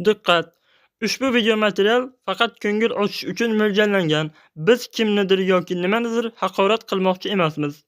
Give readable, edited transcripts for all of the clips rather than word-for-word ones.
Diqqat! Ushbu video material faqat ko'ngil ochish uchun mo'ljallangan. Biz kimnidir yoki nimanidir haqorat qilmoqchi emasmiz.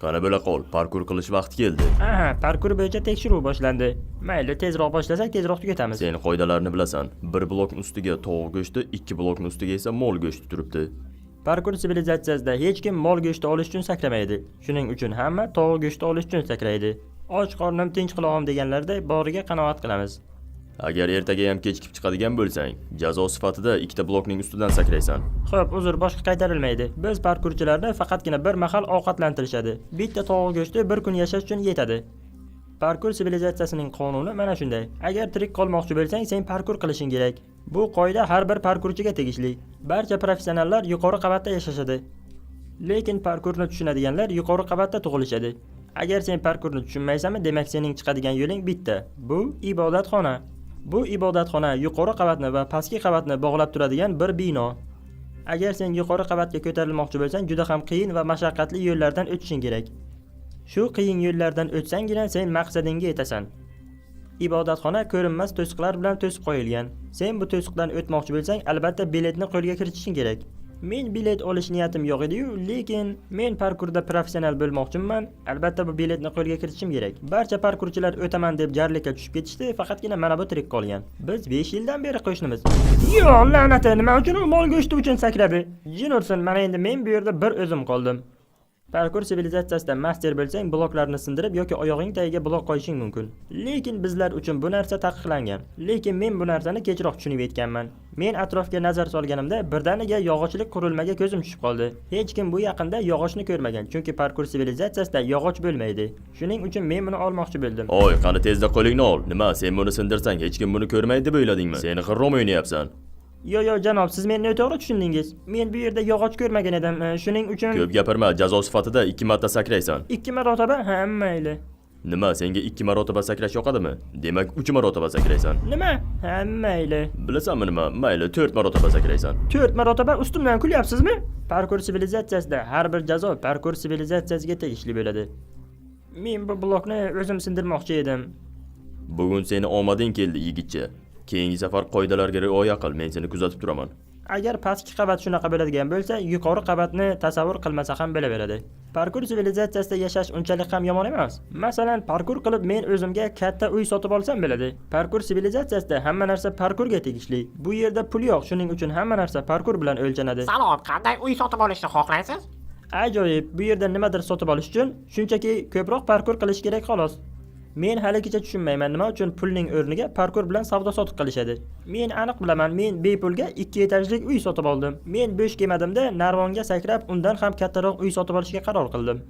Qani bo'la qol, parkur qilish vaqti keldi. Aha, parkur bo'yicha tekshiruv boshlandi. Mayli, tezroq boshlasak, tezroq tugatamiz. Sen qoidalarni bilasan. Bir blokning ustiga tovuq go'shti, ikki blokning ustiga esa mol go'shti turibdi. Parkur sivilizatsiyasida hech kim mol go'shti olish uchun sakramaydi. Shuning uchun hamma tovuq go'shti olish uchun sakraydi. Och qornim tinch qulog'im deganlarda boriga qanoat qilamiz. Agar ertaga ham kechikib chiqadigan bo'lsang, jazo sifatida ikkita blokning ustidan sakraysan. Xo'p, uzr boshqa qaytarilmaydi. Biz parkurchilarni faqatgina bir mahal ovqatlantirishadi. Bitta tovuq go'shti bir kun yashash uchun yetadi. Parkur sivilizatsiyasining qonuni mana shunday. Agar tirik qolmoqchi bo'lsang, sen parkur qilishing kerak. Bu qoida har bir parkurchiga tegishli. Barcha professionallar yuqori qavatda yashashadi. Lekin parkurni tushunadiganlar yuqori qavatda tug'ilishadi. Agar sen parkurni tushunmaysanmi, demak sening chiqadigan yo'ling bitta. Bu ibodatxona. Bu ibodatxona yuqori qavatni va pastki qavatni bog'lab turadigan bir bino. Agar sen yuqori qavatga ko'tarilmoqchi bo'lsang, juda ham qiyin va mashaqqatli yo'llardan o'tishing kerak. Shu qiyin yo'llardan o'tsangina sen maqsadingga yetasan. Ibodatxona ko'rinmas to'siqlar bilan to'sib qo'yilgan. Sen bu to'siqdan o'tmoqchi bo'lsang, albatta biletni qo'lga kiritishing kerak. Men bilet olish niyatim yo'q edi-yu, lekin men parkurda professional bo'lmoqchiman. Albatta bu biletni qo'lga kiritishim kerak. Barcha parkurchilar o'taman deb jarlikka tushib ketishdi, faqatgina mana bu tirik qolgan. Biz 5 yildan beri qo'shnimiz. Yo, la'nati, nima uchun u mol go'shti uchun sakradi? Jin ursin, mana endi men bu yerda bir o'zim qoldim. Parkur sivilizatsiyasida master bo'lsang, bloklarni sindirib yoki oyog'ing tagiga blok qo'yishing mumkin. Lekin bizlar uchun bu narsa taqiqlangan. Lekin men bu narsani kechroq tushunib yetganman. Men atrofga nazar solganimda birdaniga yog'ochlik qurilmaga ko'zim tushib qoldi. Hech kim bu yaqinda yog'ochni ko'rmagan, chunki parkur sivilizatsiyasida yog'och bo'lmaydi. Shuning uchun men buni olmoqchi bo'ldim. Oy, qani tezda qo'lingni ol. Nima, sen buni sindirsang hech kim buni ko'rmaydi deb o'yladingmi? Seni xirrom o'ynayapsan. Yo, janob, siz meni noto'g'ri tushundingiz. Men bu yerda yog'och ko'rmagan edim. Shuning uchun Ko'p gapirma, jazo sifatida 2 marta sakraysan. 2 marotaba? Ha, mayli. Nima, senga 2 marotaba sakrash yoqadimi? Demak, 3 marotaba sakraysan. Nima? Ha, mayli. Bilasanmi nima? Mayli, 4 marotaba sakraysan. 4 marotaba ustimdan kulyapsizmi? Parkur sivilizatsiyasida har bir jazo parkur sivilizatsiyasiga tegishli bo'ladi. Men bu blokni o'zim sindirmoqchi edim. Bugun seni omading keldi, yigitcha. Keyingi safar qoidalarga rioya qil, men seni kuzatib turaman. Agar pastki qavat shunaqa bo'ladigan bo'lsa, yuqori qavatni tasavvur qilmasa ham bo'laveradi. Parkur sivilizatsiyasida yashash unchalik ham yomon emas. Masalan, parkur qilib men o'zimga katta uy sotib olsam bo'ladi. Parkur sivilizatsiyasida hamma narsa parkurga tegishli. Bu yerda pul yo'q, shuning uchun hamma narsa parkur bilan o'lchanadi. Salom, qanday uy sotib olishni xohlaysiz? Ajoyib, bu yerda nimadir sotib olish uchun shunchaki ko'proq parkur qilish kerak xolos. Men haligacha tushunmayman nima uchun pulning o'rniga parkur bilan savdo sotiq qilishadi. Men aniq bilaman, men bepulga 2 etajlik uy sotib oldim. Men bo'sh kemadimda narvonga sakrab, undan ham kattaroq uy sotib olishga qaror qildim.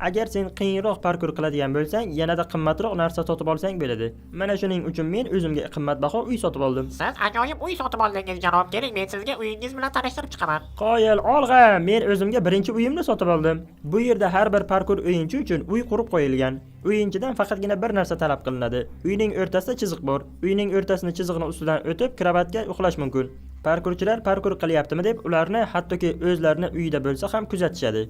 Agar sen qiyinroq parkur qiladigan bo'lsang, yanada qimmatroq narsa sotib olsang bo'ladi. Mana shuning uchun men o'zimga qimmatbaho uy sotib oldim. Siz ajoyib uy sotib oldingiz, janob. Keling, men sizga uyingiz bilan tanishtirib chiqaman. Qoyil, olg'a, men o'zimga birinchi uyimni sotib oldim. Bu yerda har bir parkur o'yinchi uchun uy qurib qo'yilgan. O'yinchidan faqatgina bir narsa talab qilinadi. Uyning o'rtasida chiziq bor. Uyning o'rtasini chiziqni ustidan o'tib, kravatga uxlash mumkin. Parkurchilar parkur qilyaptimi deb ularni hattoki o'zlarini uyida bo'lsa ham kuzatishadi.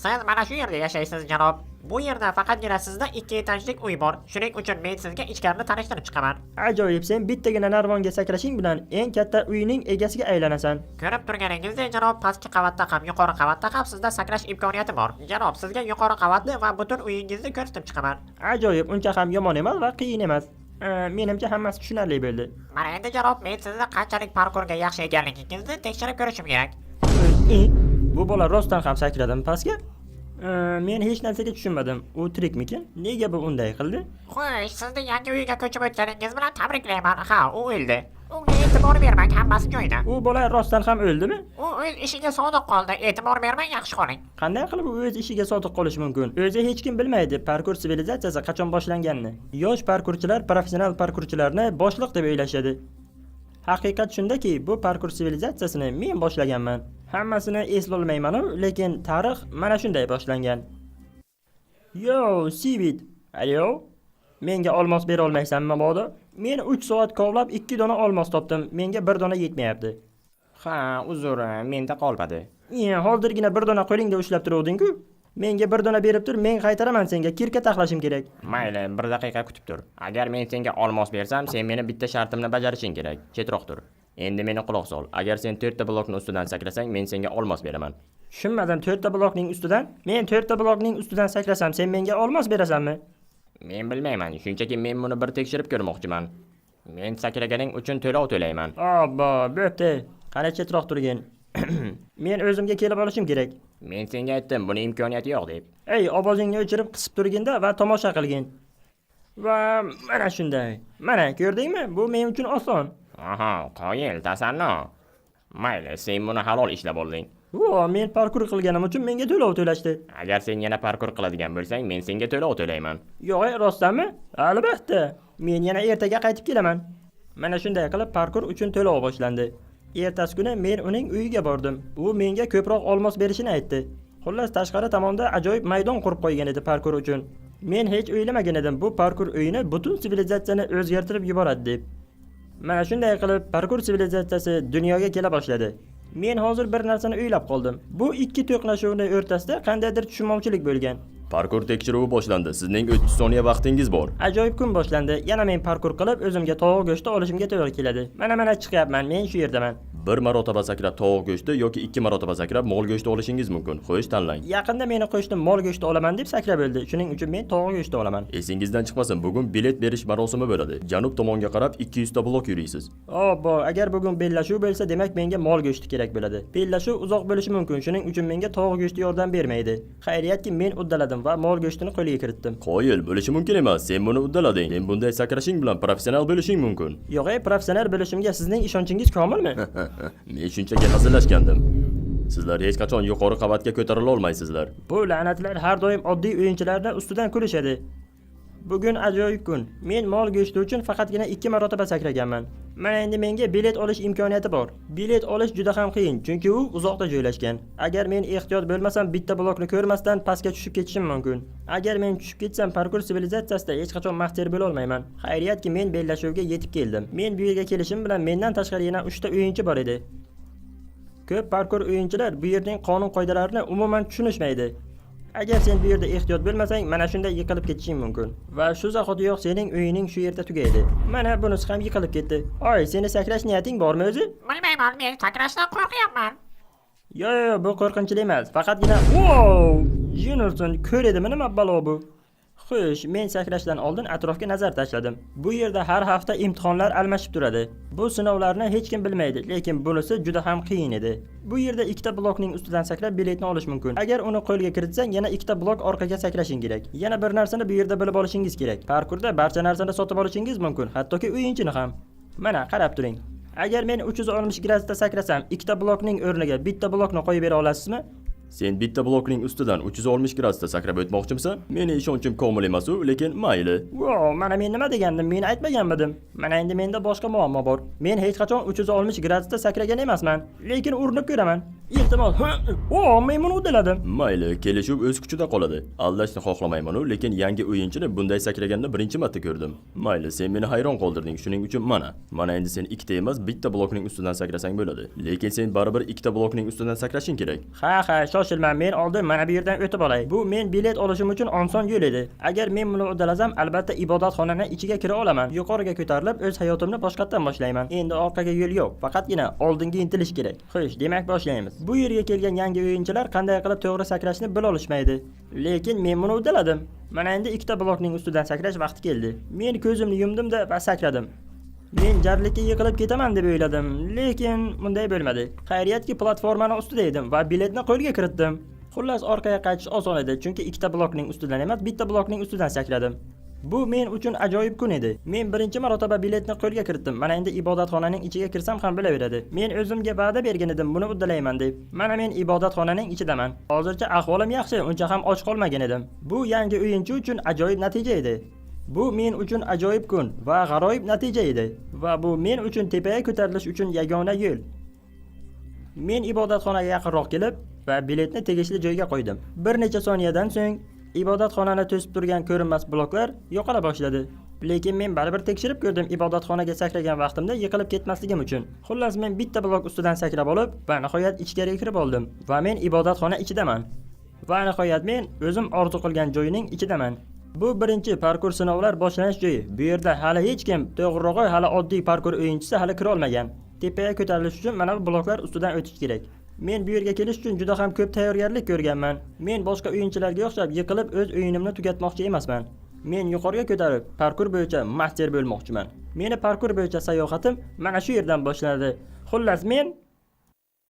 Siz mana shu yerda yashaysiz, janob. Bu yerda faqatgina sizda 2 etajlik uy bor. Shuning uchun men sizga ichkarini tanishtirib chiqaman. Ajoyib, sen bittagina narvonga sakrashing bilan eng katta uyning egasiga aylanasan. Ko'rib turganingizdek, janob, pastki qavatda ham, yuqori qavatda ham sizda sakrash imkoniyati bor. Janob, sizga yuqori qavatni va butun uyingizni ko'rsatib chiqaman. Ajoyib, uncha ham yomon emas va qiyin emas. Menimcha hammasi tushunarli bo'ldi. Mana endi, janob, men sizni qanchalik parkurga yaxshi ekanligingizni tekshirib ko'rishim kerak. Bu bola rostdan ham sakradimi pastga? Men hech narsaga tushunmadim. U tirikmikin? Nega bu unday qildi? Xo'sh, sizni yangi uyga ko'chib o'tganingiz bilan tabriklayman. Ha, u o'ldi. Unga e'tibor bermang, hammasi joyida. U bola rostdan ham o'ldimi? U o'z ishiga sodiq qoldi. E'tibor bermang, yaxshi qoling. Qanday qilib u o'z ishiga sodiq qolish mumkin? O'zi hech kim bilmaydi parkur sivilizatsiyasi qachon boshlanganini. Yosh parkurchilar professional parkurchilarni boshliq deb o'ylashadi. Haqiqat shundaki, bu parkur sivilizatsiyasini men boshlaganman. Hammasini eslolmayman-u, lekin tarix mana shunday boshlangan. Yo, Sivit. Alo? Menga olmos bera olmaysanmi mabodo? Men 3 soat kovlab 2 dona olmos topdim. Menga 1 dona yetmayapti. Ha, uzr, menda qolmadi. Hozirgina 1 dona qo'lingda ushlab turuvding-ku. Menga bir dona berib tur, men qaytaraman senga. Kirka taxlashim kerak. Mayli, bir daqiqa kutib tur. Agar men senga olmos bersam, sen meni bitta shartimni bajarishing kerak. Chetroq tur. Endi meni quloq sol. Agar sen 4 ta blokni ustidan sakrasang, men senga olmos beraman. Tushunmadim, 4 ta blokning ustidan? Men 4 ta blokning ustidan sakrasam, sen menga olmos berasanmi? Men bilmayman, shunchaki men buni bir tekshirib ko'rmoqchiman. Men sakraganing uchun to'lov to'layman. Obbo, bo'pti. Qani chetroq turgin. Men o'zimga kelib olishim kerak. Men senga aytdim, buni imkoniyati yo'q deb. Ey, ovozingni o'chirib qisib turginda va tomosha qilgin. Va mana shunday. Mana ko'rdingmi? Bu men uchun oson. Aha, qoyil, tasanno. Mayli, sen buni halol ishlab olding. Vo, men parkur qilganim uchun menga to'lov to'lashdi. Agar sen yana parkur qiladigan bo'lsang, men senga to'lov to'layman. Yo'q, rostdanmi? Albatta. Men yana ertaga qaytib kelaman. Mana shunday qilib parkur uchun to'lov boshlandi. Ertasi kuni men uning uyiga bordim. U menga ko'proq olmos berishini aytdi. Xullas, tashqari tomonda ajoyib maydon qurib qo'ygan edi parkur uchun. Men hech o'ylamagan edim bu parkur uyini butun sivilizatsiyani o'zgartirib yuboradi deb. Mana shunday qilib parkur sivilizatsiyasi dunyoga kela boshladi. Men hozir bir narsani o'ylab qoldim. Bu ikki to'qnashuvning o'rtasida qandaydir tushunmovchilik bo'lgan. Parkur tekshiruvi boshlandi. Sizning 30 soniya vaqtingiz bor. Ajoyib kun boshlandi. Yana men parkur qilib o'zimga tovuq go'shti olishimga to'g'ri keladi. Mana chiqyapman. Men shu yerdaman. Bir marotaba sakrab tovuq go'shti yoki 2 marotaba sakrab mol go'shti olishingiz mumkin. Xo'sh, tanlang. Yaqinda meni qo'shnim mol go'shti olaman deb sakrab o'ldi. Shuning uchun men tovuq go'shti olaman. Esingizdan chiqmasin, bugun bilet berish marosimi bo'ladi. Janub tomonga qarab 200 ta blok yuriysiz. Obbo, agar bugun bellashuv bo'lsa, demak menga mol go'shti kerak bo'ladi. Bellashuv uzoq bo'lishi mumkin. Shuning uchun menga tovuq go'shti yordam bermaydi. Xayriyatki men uddaladim va mol go'shtini qo'lga kiritdim. Qoyil, bo'lishi mumkin emas. Sen buni uddalading. Sen bunday sakrashing bilan professional bo'lishing mumkin. Yo'q, professional bo'lishimga sizning ishonchingiz komilmi? Men shunchaki hazillashgandim. Sizlar hech qachon yuqori qavatga ko'tarila olmaysizlar. Bu la'natlar har doim oddiy o'yinchilarning ustidan kulishadi. Bugun ajoyib kun. Men mol go'shti uchun faqatgina 2 marotaba sakraganman. Mana endi menga bilet olish imkoniyati bor. Bilet olish juda ham qiyin, chunki u uzoqda joylashgan. Agar men ehtiyot bo'lmasam, bitta blokni ko'rmasdan pastga tushib ketishim mumkin. Agar men tushib ketsam, parkur sivilizatsiyasida hech qachon master bo'la olmayman. Xayriyatki men bellashuvga yetib keldim. Men bu yerga kelishim bilan mendan tashqari yana 3 ta o'yinchi bor edi. Ko'p parkur o'yinchilar bu yerning qonun-qoidalarini umuman tushunishmaydi. Agar sen bu yerda ehtiyot bo'lmasang, mana shunday yiqilib ketishing mumkin. Va shu zahotiyoq sening o'yining shu yerda tugaydi. Mana bunisi ham yiqilib ketdi. Oy, seni sakrash niyating bormi o'zi? Bilmayman, men sakrashdan qo'rqyapman. Yo'q, bu qo'rqinchli emas. Faqatgina wow! Jennerson ko'r edimi nima balo bu? Xo'sh, men sakrashdan oldin atrofga nazar tashladim. Bu yerda har hafta imtihonlar almashib turadi. Bu sinovlarni hech kim bilmaydi, lekin bunisi juda ham qiyin edi. Bu yerda ikkita blokning ustidan sakrab biletni olish mumkin. Agar uni qo'lga kiritsang, yana ikkita blok orqaga sakrashing kerak. Yana bir narsani bu yerda bilib olishingiz kerak. Parkurda barcha narsani sotib olishingiz mumkin, hattoki o'yinchini ham. Mana qarab turing. Agar men 360 gradusda sakrasam, ikkita blokning o'rniga bitta blokni qo'yib bera olasizmi? Sen bitta blokning ustidan 360 gradusda sakrab o'tmoqchimisan? Meni ishonchim komil emas-u, lekin mayli. Wow, mana men nima degandim? Men aytmaganmidim. Mana endi menda boshqa muammo bor. Men hech qachon 360 gradusda sakragan emasman, lekin urinib ko'raman. Ehtimol. Wow, men buni uddaladim. Mayli, kelishuv o'z kuchida qoladi. Aldashni xohlamayman-u, lekin yangi o'yinchini bunday sakraganni birinchi marta ko'rdim. Mayli, sen meni hayron qoldirding. Shuning uchun mana endi sen ikkita emas, bitta blokning ustidan sakrasang bo'ladi. Lekin sen baribir ikkita blokning ustidan sakrashing kerak. Ha, shoshilma, men oldin mana bu yerdan o'tib olay. Bu men bilet olishim uchun oson yo'l edi. Agar men buni uddalasam, albatta ibodatxonaning ichiga kira olaman. Yuqoriga ko'tarilib, o'z hayotimni boshqatdan boshlayman. Endi orqaga yo'l yo'q, faqatgina oldinga intilish kerak. Xo'sh, demak boshlaymiz. Bu yerga kelgan yangi o'yinchilar qanday qilib to'g'ri sakrashni bila olishmaydi. Lekin men buni uddaladim. Mana endi ikkita blokning ustidan sakrash vaqti keldi. Men ko'zimni yumdim-da va sakradim. Men jarlikka yiqilib ketaman deb o'yladim, lekin bunday bo'lmadi. Xayriyatki platformaning ustida edim va biletni qo'lga kiritdim. Xullas, orqaga qaytish oson edi, chunki ikkita blokning ustidan emas, bitta blokning ustidan sakradim. Bu men uchun ajoyib kun edi. Men birinchi marotaba biletni qo'lga kiritdim. Mana endi ibodatxonaning ichiga kirsam ham bo'laveradi. Men o'zimga va'da bergan edim buni uddalayman deb. Mana men ibodatxonaning ichidaman. Hozircha ahvolim yaxshi, uncha ham och qolmagan edim. Bu yangi o'yinchi uchun ajoyib natija edi. Bu men uchun ajoyib kun va g'aroyib natija edi. Va bu men uchun tepaga ko'tarilish uchun yagona yo'l. Men ibodatxonaga yaqinroq kelib va biletni tegishli joyga qo'ydim. Bir necha soniyadan so'ng ibodatxonani to'sib turgan ko'rinmas bloklar yo'qola boshladi. Lekin men baribir tekshirib ko'rdim ibodatxonaga sakragan vaqtimda yiqilib ketmasligim uchun. Xullas, men bitta blok ustidan sakrab olib va nihoyat ichkariga kirib oldim va men ibodatxona ichidaman. Va nihoyat men o'zim orzu qilgan joyining ichidaman. Bu birinchi parkur sinovlar boshlanish joyi. Bu yerda hali hech kim, to'g'rirog'i hali oddiy parkur o'yinchisi hali kira olmagan. Tepaga ko'tarilish uchun mana bu bloklar ustidan o'tish kerak. Men bu yerga kelish uchun juda ham ko'p tayyorgarlik ko'rganman. Men boshqa o'yinchilarga o'xshab yiqilib o'z o'yinimni tugatmoqchi emasman. Men yuqoriga ko'tarib, parkur bo'yicha master bo'lmoqchiman. Meni parkur bo'yicha sayohatim mana shu yerdan boshlanadi. Xullas men